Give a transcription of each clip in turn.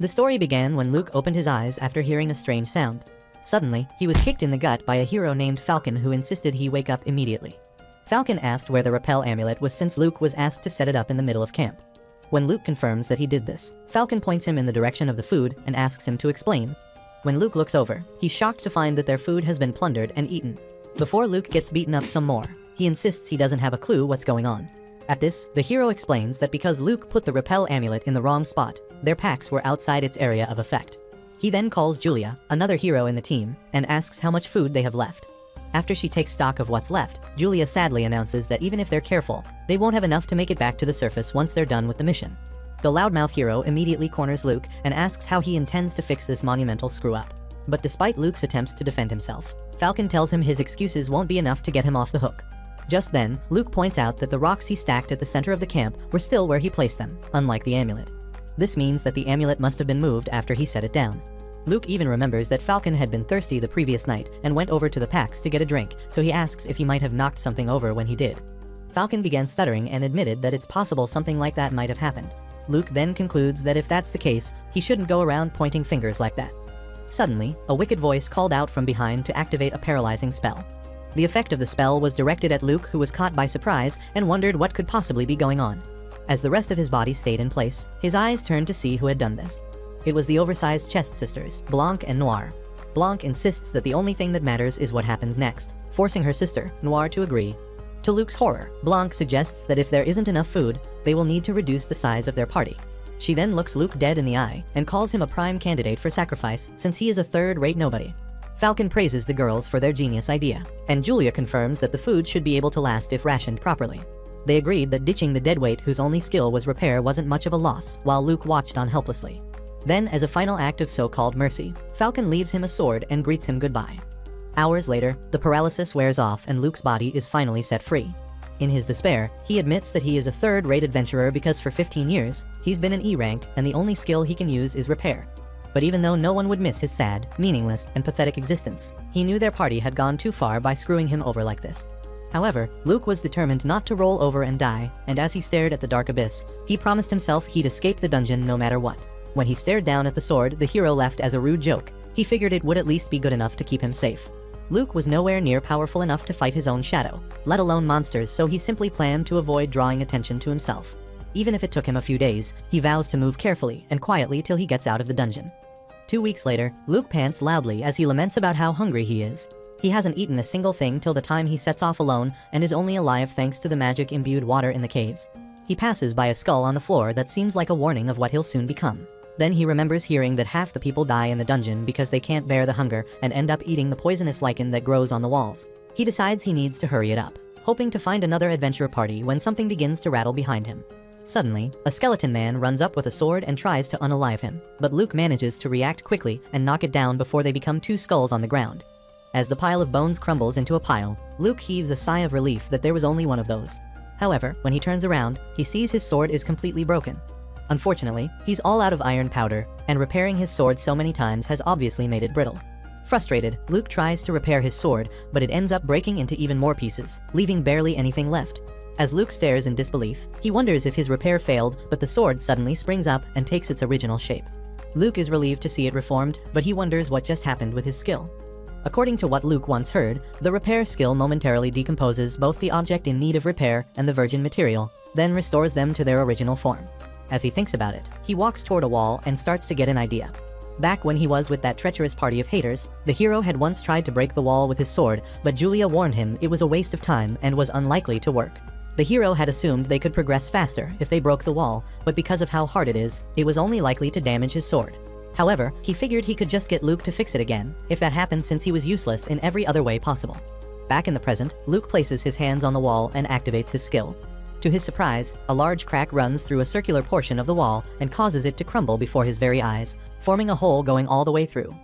The story began when Luke opened his eyes after hearing a strange sound. Suddenly, he was kicked in the gut by a hero named Falcon who insisted he wake up immediately. Falcon asked where the repel amulet was since Luke was asked to set it up in the middle of camp. When Luke confirms that he did this, Falcon points him in the direction of the food and asks him to explain. When Luke looks over, he's shocked to find that their food has been plundered and eaten. Before Luke gets beaten up some more, he insists he doesn't have a clue what's going on. At this, the hero explains that because Luke put the repel amulet in the wrong spot, their packs were outside its area of effect. He then calls Julia, another hero in the team, and asks how much food they have left. After she takes stock of what's left, Julia sadly announces that even if they're careful, they won't have enough to make it back to the surface once they're done with the mission. The loudmouth hero immediately corners Luke and asks how he intends to fix this monumental screw-up. But despite Luke's attempts to defend himself, Falcon tells him his excuses won't be enough to get him off the hook. Just then, Luke points out that the rocks he stacked at the center of the camp were still where he placed them, unlike the amulet. This means that the amulet must have been moved after he set it down. Luke even remembers that Falcon had been thirsty the previous night and went over to the packs to get a drink, so he asks if he might have knocked something over when he did. Falcon began stuttering and admitted that it's possible something like that might have happened. Luke then concludes that if that's the case, he shouldn't go around pointing fingers like that. Suddenly, a wicked voice called out from behind to activate a paralyzing spell. The effect of the spell was directed at Luke, who was caught by surprise and wondered what could possibly be going on. As the rest of his body stayed in place, his eyes turned to see who had done this. It was the oversized chest sisters, Blanc and Noir. Blanc insists that the only thing that matters is what happens next, forcing her sister, Noir, to agree. To Luke's horror, Blanc suggests that if there isn't enough food, they will need to reduce the size of their party. She then looks Luke dead in the eye and calls him a prime candidate for sacrifice since he is a third-rate nobody. Falcon praises the girls for their genius idea, and Julia confirms that the food should be able to last if rationed properly. They agreed that ditching the deadweight whose only skill was repair wasn't much of a loss, while Luke watched on helplessly. Then, as a final act of so-called mercy, Falcon leaves him a sword and greets him goodbye. Hours later, the paralysis wears off and Luke's body is finally set free. In his despair, he admits that he is a third-rate adventurer because for 15 years, he's been an E rank and the only skill he can use is repair. But even though no one would miss his sad, meaningless, and pathetic existence, he knew their party had gone too far by screwing him over like this. However, Luke was determined not to roll over and die, and as he stared at the dark abyss, he promised himself he'd escape the dungeon no matter what. When he stared down at the sword the hero left as a rude joke, he figured it would at least be good enough to keep him safe. Luke was nowhere near powerful enough to fight his own shadow, let alone monsters, so he simply planned to avoid drawing attention to himself. Even if it took him a few days, he vows to move carefully and quietly till he gets out of the dungeon. 2 weeks later, Luke pants loudly as he laments about how hungry he is. He hasn't eaten a single thing till the time he sets off alone and is only alive thanks to the magic-imbued water in the caves. He passes by a skull on the floor that seems like a warning of what he'll soon become. Then he remembers hearing that half the people die in the dungeon because they can't bear the hunger and end up eating the poisonous lichen that grows on the walls. He decides he needs to hurry it up, hoping to find another adventurer party when something begins to rattle behind him. Suddenly, a skeleton man runs up with a sword and tries to unalive him, but Luke manages to react quickly and knock it down before they become 2 skulls on the ground. As the pile of bones crumbles into a pile, Luke heaves a sigh of relief that there was only one of those. However, when he turns around, he sees his sword is completely broken. Unfortunately, he's all out of iron powder, and repairing his sword so many times has obviously made it brittle. Frustrated, Luke tries to repair his sword, but it ends up breaking into even more pieces, leaving barely anything left. As Luke stares in disbelief, he wonders if his repair failed, but the sword suddenly springs up and takes its original shape. Luke is relieved to see it reformed, but he wonders what just happened with his skill. According to what Luke once heard, the repair skill momentarily decomposes both the object in need of repair and the virgin material, then restores them to their original form. As he thinks about it, he walks toward a wall and starts to get an idea. Back when he was with that treacherous party of haters, the hero had once tried to break the wall with his sword, but Julia warned him it was a waste of time and was unlikely to work. The hero had assumed they could progress faster if they broke the wall, but because of how hard it is, it was only likely to damage his sword. However, he figured he could just get Luke to fix it again, if that happened since he was useless in every other way possible. Back in the present, Luke places his hands on the wall and activates his skill. To his surprise, a large crack runs through a circular portion of the wall and causes it to crumble before his very eyes, forming a hole going all the way through.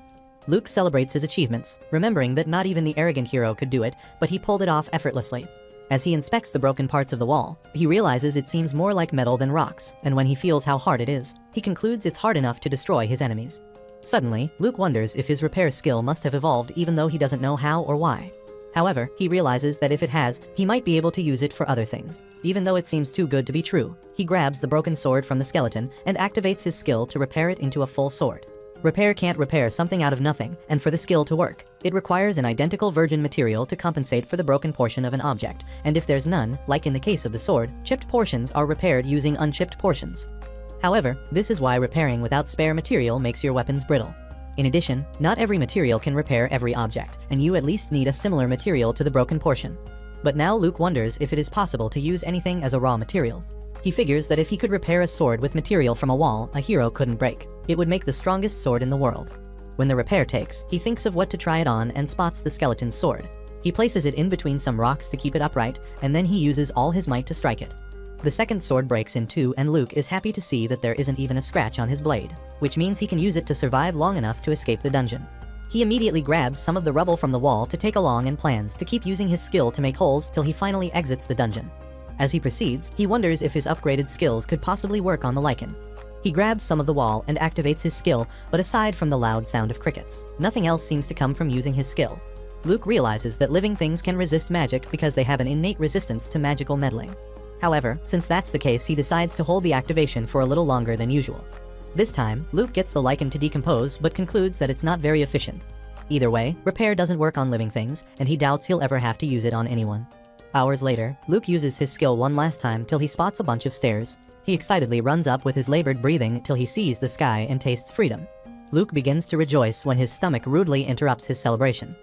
Luke celebrates his achievements, remembering that not even the arrogant hero could do it, but he pulled it off effortlessly. As he inspects the broken parts of the wall, he realizes it seems more like metal than rocks, and when he feels how hard it is, he concludes it's hard enough to destroy his enemies. Suddenly, Luke wonders if his repair skill must have evolved even though he doesn't know how or why. However, he realizes that if it has, he might be able to use it for other things. Even though it seems too good to be true, he grabs the broken sword from the skeleton and activates his skill to repair it into a full sword. Repair can't repair something out of nothing, and for the skill to work, it requires an identical virgin material to compensate for the broken portion of an object, and if there's none, like in the case of the sword, chipped portions are repaired using unchipped portions. However, this is why repairing without spare material makes your weapons brittle. In addition, not every material can repair every object, and you at least need a similar material to the broken portion. But now Luke wonders if it is possible to use anything as a raw material. He figures that if he could repair a sword with material from a wall a hero couldn't break, it would make the strongest sword in the world. When the repair takes, he thinks of what to try it on and spots the skeleton's sword. He places it in between some rocks to keep it upright, and then he uses all his might to strike it. The second sword breaks in two, and Luke is happy to see that there isn't even a scratch on his blade, which means he can use it to survive long enough to escape the dungeon. He immediately grabs some of the rubble from the wall to take along and plans to keep using his skill to make holes till he finally exits the dungeon. As he proceeds, he wonders if his upgraded skills could possibly work on the lichen. He grabs some of the wall and activates his skill, but aside from the loud sound of crickets, nothing else seems to come from using his skill. Luke realizes that living things can resist magic because they have an innate resistance to magical meddling. However, since that's the case, he decides to hold the activation for a little longer than usual. This time, Luke gets the lichen to decompose but concludes that it's not very efficient. Either way, repair doesn't work on living things, and he doubts he'll ever have to use it on anyone. Hours later, Luke uses his skill one last time till he spots a bunch of stairs. He excitedly runs up with his labored breathing till he sees the sky and tastes freedom. Luke begins to rejoice when his stomach rudely interrupts his celebration.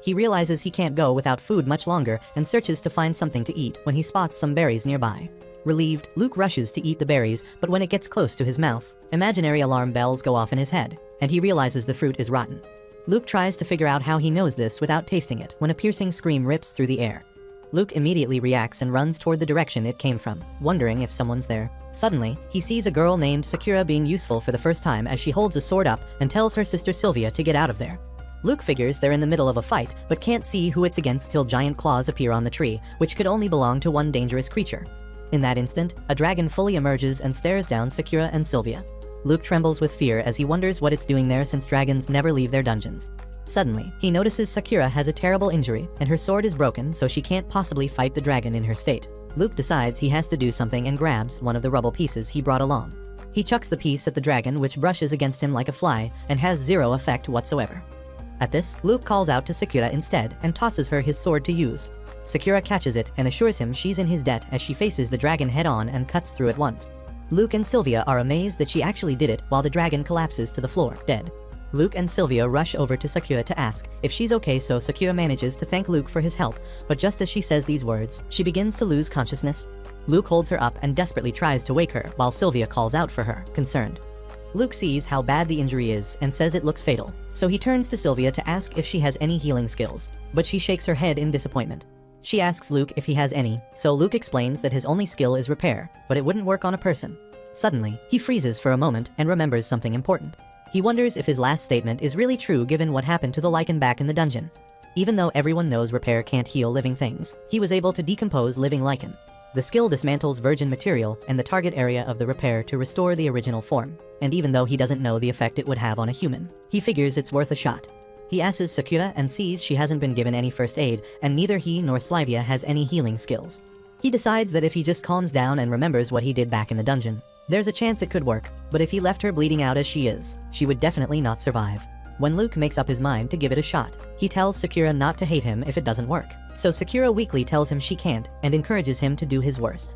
He realizes he can't go without food much longer and searches to find something to eat when he spots some berries nearby. Relieved, Luke rushes to eat the berries, but when it gets close to his mouth, imaginary alarm bells go off in his head, and he realizes the fruit is rotten. Luke tries to figure out how he knows this without tasting it when a piercing scream rips through the air. Luke immediately reacts and runs toward the direction it came from, wondering if someone's there. Suddenly, he sees a girl named Sakura being useful for the first time as she holds a sword up and tells her sister Sylvia to get out of there. Luke figures they're in the middle of a fight, but can't see who it's against till giant claws appear on the tree, which could only belong to one dangerous creature. In that instant, a dragon fully emerges and stares down Sakura and Sylvia. Luke trembles with fear as he wonders what it's doing there since dragons never leave their dungeons. Suddenly, he notices Sakura has a terrible injury, and her sword is broken, so she can't possibly fight the dragon in her state. Luke decides he has to do something and grabs one of the rubble pieces he brought along. He chucks the piece at the dragon, which brushes against him like a fly and has zero effect whatsoever. At this, Luke calls out to Sakura instead and tosses her his sword to use. Sakura catches it and assures him she's in his debt as she faces the dragon head-on and cuts through it once. Luke and Sylvia are amazed that she actually did it while the dragon collapses to the floor, dead. Luke and Sylvia rush over to Sakura to ask if she's okay, so Sakura manages to thank Luke for his help, but just as she says these words, she begins to lose consciousness. Luke holds her up and desperately tries to wake her while Sylvia calls out for her, concerned. Luke sees how bad the injury is and says it looks fatal, so he turns to Sylvia to ask if she has any healing skills, but she shakes her head in disappointment. She asks Luke if he has any, so Luke explains that his only skill is repair, but it wouldn't work on a person. Suddenly, he freezes for a moment and remembers something important. He wonders if his last statement is really true given what happened to the lichen back in the dungeon. Even though everyone knows repair can't heal living things, he was able to decompose living lichen. The skill dismantles virgin material and the target area of the repair to restore the original form, and even though he doesn't know the effect it would have on a human, he figures it's worth a shot. He asks Sakura and sees she hasn't been given any first aid, and neither he nor Sylvia has any healing skills. He decides that if he just calms down and remembers what he did back in the dungeon, there's a chance it could work, but if he left her bleeding out as she is, she would definitely not survive. When Luke makes up his mind to give it a shot, he tells Sakura not to hate him if it doesn't work. So Sakura weakly tells him she can't and encourages him to do his worst.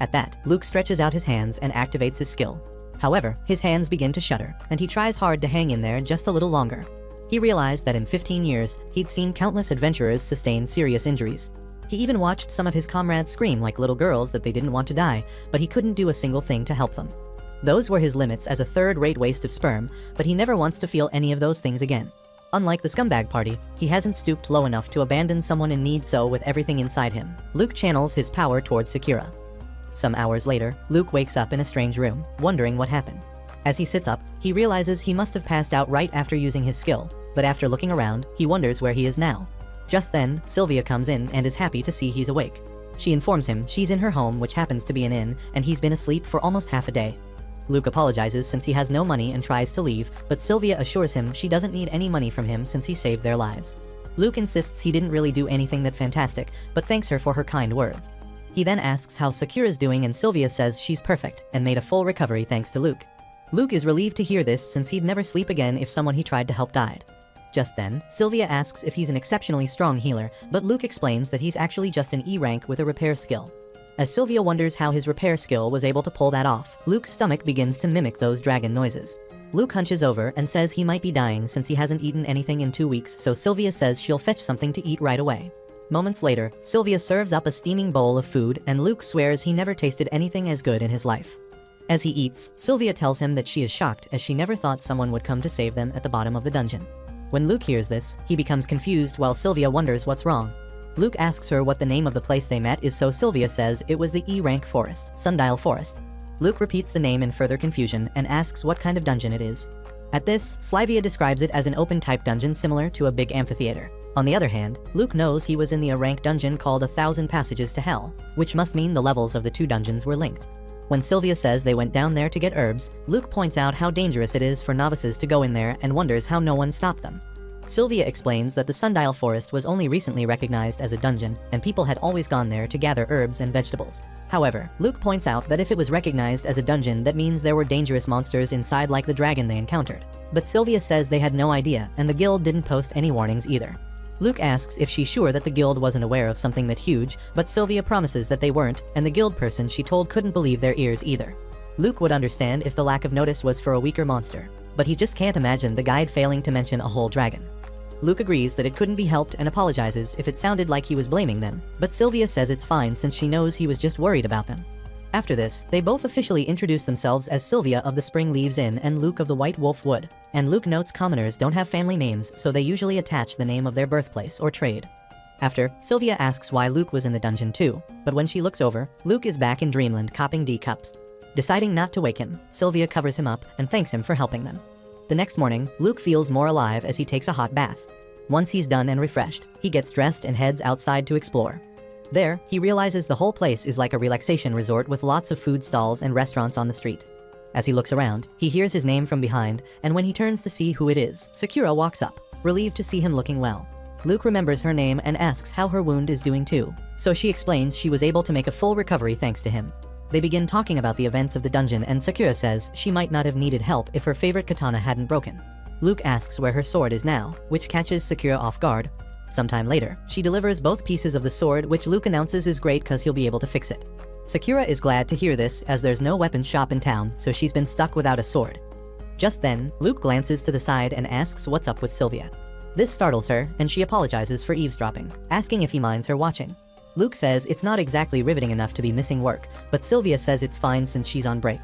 At that, Luke stretches out his hands and activates his skill. However, his hands begin to shudder, and he tries hard to hang in there just a little longer. He realized that in 15 years, he'd seen countless adventurers sustain serious injuries. He even watched some of his comrades scream like little girls that they didn't want to die, but he couldn't do a single thing to help them. Those were his limits as a third-rate waste of sperm, but he never wants to feel any of those things again. Unlike the scumbag party, he hasn't stooped low enough to abandon someone in need, so with everything inside him, Luke channels his power towards Sakura. Some hours later, Luke wakes up in a strange room, wondering what happened. As he sits up, he realizes he must have passed out right after using his skill, but after looking around, he wonders where he is now. Just then, Sylvia comes in and is happy to see he's awake. She informs him she's in her home, which happens to be an inn, and he's been asleep for almost half a day. Luke apologizes since he has no money and tries to leave, but Sylvia assures him she doesn't need any money from him since he saved their lives. Luke insists he didn't really do anything that fantastic, but thanks her for her kind words. He then asks how Sakura's doing and Sylvia says she's perfect and made a full recovery thanks to Luke. Luke is relieved to hear this since he'd never sleep again if someone he tried to help died. Just then, Sylvia asks if he's an exceptionally strong healer, but Luke explains that he's actually just an E rank with a repair skill. As Sylvia wonders how his repair skill was able to pull that off, Luke's stomach begins to mimic those dragon noises. Luke hunches over and says he might be dying since he hasn't eaten anything in 2 weeks, so Sylvia says she'll fetch something to eat right away. Moments later, Sylvia serves up a steaming bowl of food and Luke swears he never tasted anything as good in his life. As he eats, Sylvia tells him that she is shocked as she never thought someone would come to save them at the bottom of the dungeon. When Luke hears this, he becomes confused while Sylvia wonders what's wrong. Luke asks her what the name of the place they met is, so Sylvia says it was the E-rank forest, Sundial Forest. Luke repeats the name in further confusion and asks what kind of dungeon it is. At this, Slyvia describes it as an open-type dungeon similar to a big amphitheater. On the other hand, Luke knows he was in the A-rank dungeon called 1,000 Passages to Hell, which must mean the levels of the two dungeons were linked. When Sylvia says they went down there to get herbs, Luke points out how dangerous it is for novices to go in there and wonders how no one stopped them. Sylvia explains that the Sundial Forest was only recently recognized as a dungeon, and people had always gone there to gather herbs and vegetables. However, Luke points out that if it was recognized as a dungeon, that means there were dangerous monsters inside like the dragon they encountered. But Sylvia says they had no idea, and the guild didn't post any warnings either. Luke asks if she's sure that the guild wasn't aware of something that huge, but Sylvia promises that they weren't, and the guild person she told couldn't believe their ears either. Luke would understand if the lack of notice was for a weaker monster, but he just can't imagine the guide failing to mention a whole dragon. Luke agrees that it couldn't be helped and apologizes if it sounded like he was blaming them, but Sylvia says it's fine since she knows he was just worried about them. After this, they both officially introduce themselves as Sylvia of the Spring Leaves Inn and Luke of the White Wolf Wood, and Luke notes commoners don't have family names, so they usually attach the name of their birthplace or trade. After, Sylvia asks why Luke was in the dungeon too, but when she looks over, Luke is back in Dreamland copping D-cups. Deciding not to wake him, Sylvia covers him up and thanks him for helping them. The next morning, Luke feels more alive as he takes a hot bath. Once he's done and refreshed, he gets dressed and heads outside to explore. There, he realizes the whole place is like a relaxation resort with lots of food stalls and restaurants on the street. As he looks around, he hears his name from behind, and when he turns to see who it is, Sakura walks up, relieved to see him looking well. Luke remembers her name and asks how her wound is doing too, so she explains she was able to make a full recovery thanks to him. They begin talking about the events of the dungeon, and Sakura says she might not have needed help if her favorite katana hadn't broken. Luke asks where her sword is now, which catches Sakura off guard. Sometime later, she delivers both pieces of the sword, which Luke announces is great cause he'll be able to fix it. Sakura is glad to hear this as there's no weapons shop in town, so she's been stuck without a sword. Just then, Luke glances to the side and asks what's up with Sylvia. This startles her, and she apologizes for eavesdropping, asking if he minds her watching. Luke says it's not exactly riveting enough to be missing work, but Sylvia says it's fine since she's on break.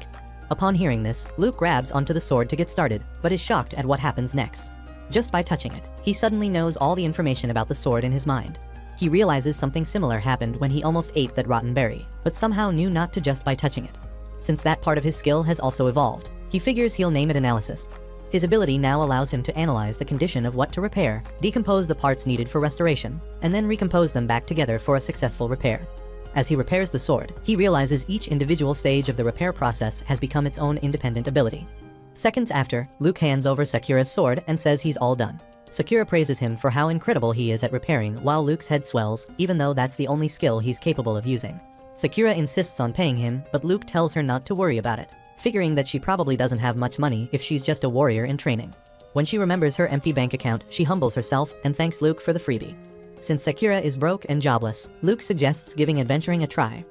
Upon hearing this, Luke grabs onto the sword to get started, but is shocked at what happens next. Just by touching it, he suddenly knows all the information about the sword in his mind. He realizes something similar happened when he almost ate that rotten berry, but somehow knew not to just by touching it. Since that part of his skill has also evolved, he figures he'll name it analysis. His ability now allows him to analyze the condition of what to repair, decompose the parts needed for restoration, and then recompose them back together for a successful repair. As he repairs the sword, he realizes each individual stage of the repair process has become its own independent ability. Seconds after, Luke hands over Sakura's sword and says he's all done. Sakura praises him for how incredible he is at repairing, while Luke's head swells, even though that's the only skill he's capable of using. Sakura insists on paying him, but Luke tells her not to worry about it, figuring that she probably doesn't have much money if she's just a warrior in training. When she remembers her empty bank account, she humbles herself and thanks Luke for the freebie. Since Sakura is broke and jobless, Luke suggests giving adventuring a try.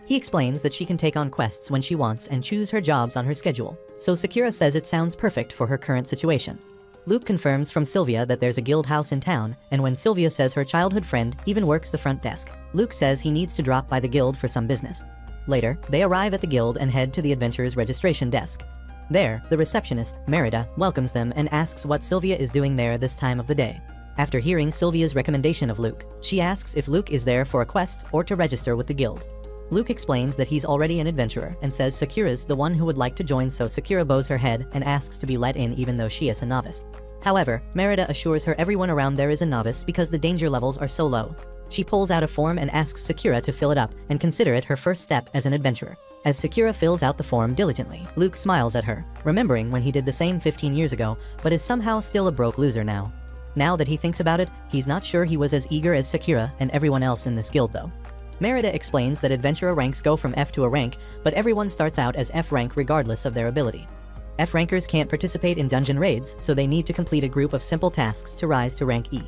He explains that she can take on quests when she wants and choose her jobs on her schedule, so Sakura says it sounds perfect for her current situation. Luke confirms from Sylvia that there's a guild house in town, and when Sylvia says her childhood friend even works the front desk, Luke says he needs to drop by the guild for some business. Later, they arrive at the guild and head to the adventurer's registration desk. There, the receptionist, Merida, welcomes them and asks what Sylvia is doing there this time of the day. After hearing Sylvia's recommendation of Luke, she asks if Luke is there for a quest or to register with the guild. Luke explains that he's already an adventurer and says Sakura's the one who would like to join, so Sakura bows her head and asks to be let in even though she is a novice. However, Merida assures her everyone around there is a novice because the danger levels are so low. She pulls out a form and asks Sakura to fill it up and consider it her first step as an adventurer. As Sakura fills out the form diligently, Luke smiles at her, remembering when he did the same 15 years ago, but is somehow still a broke loser now. Now that he thinks about it, he's not sure he was as eager as Sakura and everyone else in this guild though. Merida explains that adventurer ranks go from F to a rank, but everyone starts out as F rank regardless of their ability. F rankers can't participate in dungeon raids, so they need to complete a group of simple tasks to rise to rank E.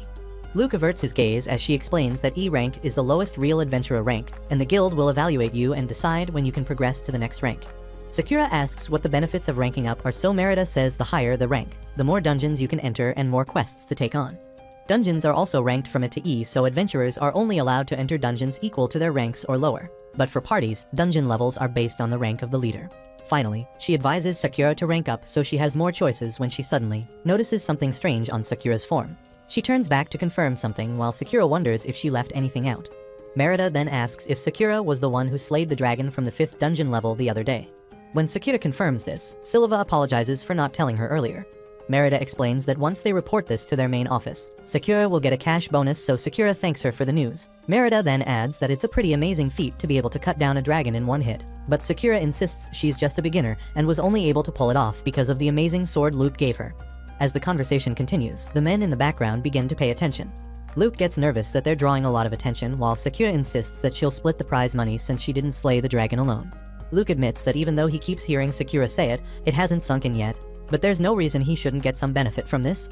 Luke averts his gaze as she explains that E rank is the lowest real adventurer rank, and the guild will evaluate you and decide when you can progress to the next rank. Sakura asks what the benefits of ranking up are, so Merida says the higher the rank, the more dungeons you can enter and more quests to take on. Dungeons are also ranked from A to E, so adventurers are only allowed to enter dungeons equal to their ranks or lower. But for parties, dungeon levels are based on the rank of the leader. Finally, she advises Sakura to rank up so she has more choices when she suddenly notices something strange on Sakura's form. She turns back to confirm something while Sakura wonders if she left anything out. Merida then asks if Sakura was the one who slayed the dragon from the 5th dungeon level the other day. When Sakura confirms this, Silva apologizes for not telling her earlier. Merida explains that once they report this to their main office, Sakura will get a cash bonus, so Sakura thanks her for the news. Merida then adds that it's a pretty amazing feat to be able to cut down a dragon in one hit, but Sakura insists she's just a beginner and was only able to pull it off because of the amazing sword Luke gave her. As the conversation continues, the men in the background begin to pay attention. Luke gets nervous that they're drawing a lot of attention, while Sakura insists that she'll split the prize money since she didn't slay the dragon alone. Luke admits that even though he keeps hearing Sakura say it, it hasn't sunk in yet, but there's no reason he shouldn't get some benefit from this.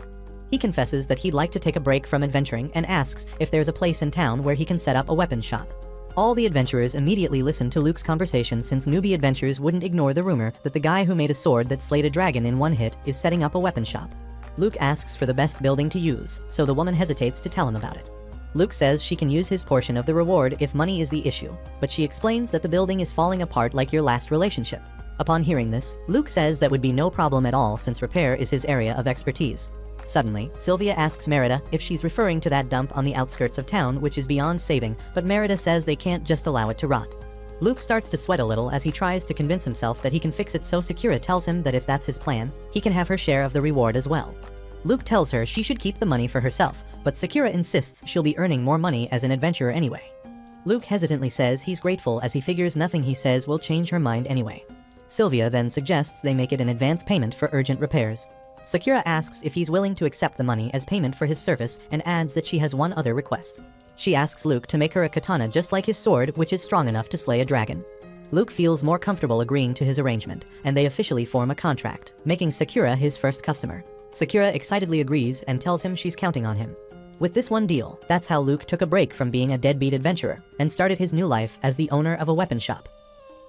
He confesses that he'd like to take a break from adventuring and asks if there's a place in town where he can set up a weapons shop. All the adventurers immediately listen to Luke's conversation, since newbie adventurers wouldn't ignore the rumor that the guy who made a sword that slayed a dragon in one hit is setting up a weapon shop. Luke asks for the best building to use, so the woman hesitates to tell him about it. Luke says she can use his portion of the reward if money is the issue, but she explains that the building is falling apart like your last relationship. Upon hearing this, Luke says that would be no problem at all since repair is his area of expertise. Suddenly, Sylvia asks Merida if she's referring to that dump on the outskirts of town, which is beyond saving, but Merida says they can't just allow it to rot. Luke starts to sweat a little as he tries to convince himself that he can fix it, so Sakura tells him that if that's his plan, he can have her share of the reward as well. Luke tells her she should keep the money for herself, but Sakura insists she'll be earning more money as an adventurer anyway. Luke hesitantly says he's grateful as he figures nothing he says will change her mind anyway. Sylvia then suggests they make it an advance payment for urgent repairs. Sakura asks if he's willing to accept the money as payment for his service and adds that she has one other request. She asks Luke to make her a katana just like his sword, which is strong enough to slay a dragon. Luke feels more comfortable agreeing to his arrangement, and they officially form a contract, making Sakura his first customer. Sakura excitedly agrees and tells him she's counting on him. With this one deal, that's how Luke took a break from being a deadbeat adventurer and started his new life as the owner of a weapon shop.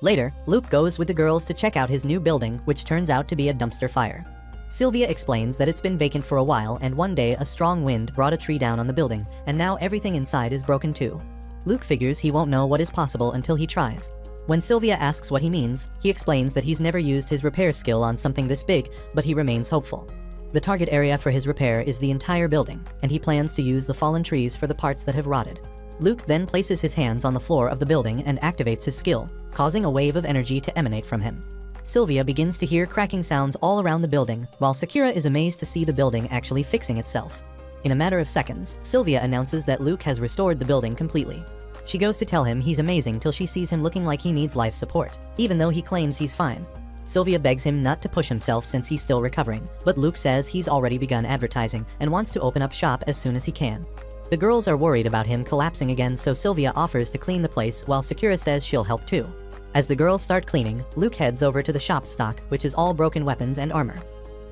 Later, Luke goes with the girls to check out his new building, which turns out to be a dumpster fire. Sylvia explains that it's been vacant for a while, and one day a strong wind brought a tree down on the building, and now everything inside is broken too. Luke figures he won't know what is possible until he tries. When Sylvia asks what he means, he explains that he's never used his repair skill on something this big, but he remains hopeful. The target area for his repair is the entire building, and he plans to use the fallen trees for the parts that have rotted. Luke then places his hands on the floor of the building and activates his skill, causing a wave of energy to emanate from him. Sylvia begins to hear cracking sounds all around the building, while Sakura is amazed to see the building actually fixing itself. In a matter of seconds, Sylvia announces that Luke has restored the building completely. She goes to tell him he's amazing till she sees him looking like he needs life support, even though he claims he's fine. Sylvia begs him not to push himself since he's still recovering, but Luke says he's already begun advertising and wants to open up shop as soon as he can. The girls are worried about him collapsing again, so Sylvia offers to clean the place while Sakura says she'll help too. As the girls start cleaning, Luke heads over to the shop's stock, which is all broken weapons and armor.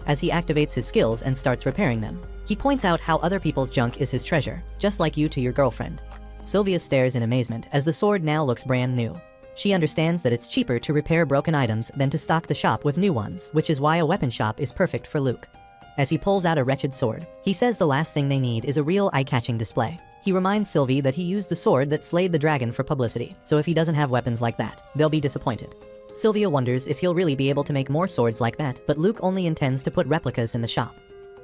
As he activates his skills and starts repairing them, he points out how other people's junk is his treasure, just like you to your girlfriend. Sylvia stares in amazement as the sword now looks brand new. She understands that it's cheaper to repair broken items than to stock the shop with new ones, which is why a weapon shop is perfect for Luke. As he pulls out a wretched sword, he says the last thing they need is a real eye-catching display. He reminds Sylvie that he used the sword that slayed the dragon for publicity, so if he doesn't have weapons like that, they'll be disappointed. Sylvia wonders if he'll really be able to make more swords like that, but Luke only intends to put replicas in the shop.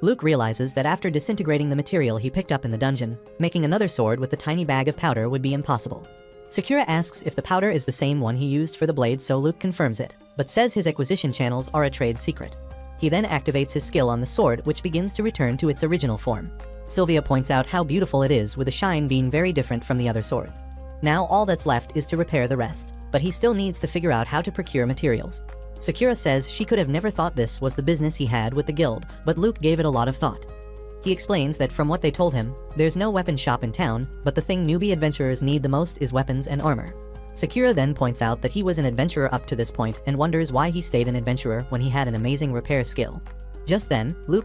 Luke realizes that after disintegrating the material he picked up in the dungeon, making another sword with the tiny bag of powder would be impossible. Sakura asks if the powder is the same one he used for the blade, so Luke confirms it, but says his acquisition channels are a trade secret. He then activates his skill on the sword, which begins to return to its original form. Sylvia points out how beautiful it is, with the shine being very different from the other swords. Now all that's left is to repair the rest, but he still needs to figure out how to procure materials. Sakura says she could have never thought this was the business he had with the guild, but Luke gave it a lot of thought. He explains that from what they told him, there's no weapon shop in town, but the thing newbie adventurers need the most is weapons and armor. Sakura then points out that he was an adventurer up to this point and wonders why he stayed an adventurer when he had an amazing repair skill. Just then, Luke